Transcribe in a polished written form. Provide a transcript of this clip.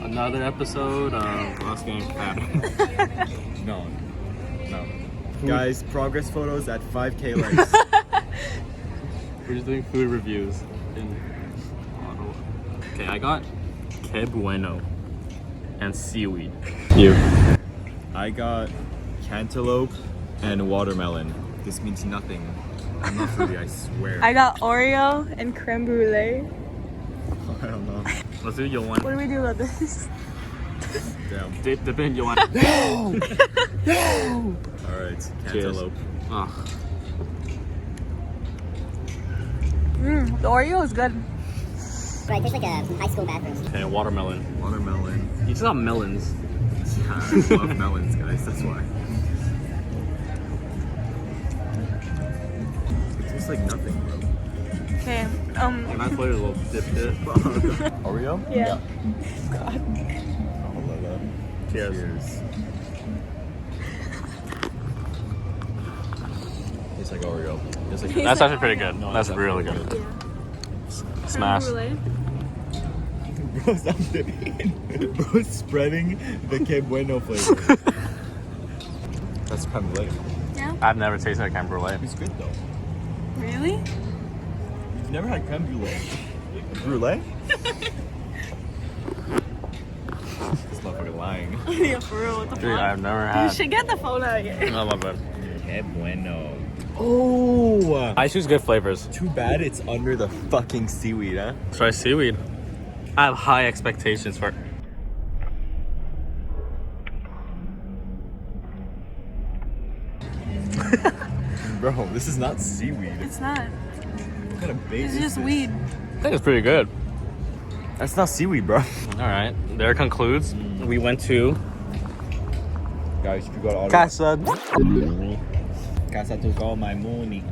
Another episode of us getting fat. No. Guys, progress photos at 5K likes. We're just doing food reviews in Ottawa. Okay, I got Que Bueno and seaweed. You. I got cantaloupe and watermelon. This means nothing. I'm not foodie, I swear. I got Oreo and creme brulee. I don't know. Let's do your one. What do we do about this? Damn. Dip in your one. Alright, cantaloupe. Oh, The Oreo is good. Right, tastes like a high school bathroom. okay, watermelon. Watermelon. You just got melons. Yeah, I love melons, guys, that's why. It tastes like nothing, bro. Okay. My flavor will dip it. Oreo? Yeah. Oh, Lila. Cheers. Tastes like Oreo. That's actually pretty good. That's really good. Smash. Bro, stop dipping. Bro's spreading the Que Bueno flavor. That's creme brulee. I've never tasted a creme brulee. It's good though. Really? You've never had creme brulee? Brulee? This motherfucker lying. Yeah, for real. What the Dude, fuck? I've never You had. should get the phone out here. No, my bad. Que Bueno. Oh! I choose good flavors. Too bad it's under the fucking seaweed, huh? Try seaweed. I have high expectations for. Bro, this is not seaweed. It's not. What kind of bait It's is just this? weed. I think it's pretty good. That's not seaweed, bro. All right, there concludes. We went to Guys, if you go to Ottawa, Casa. Casa to call my money.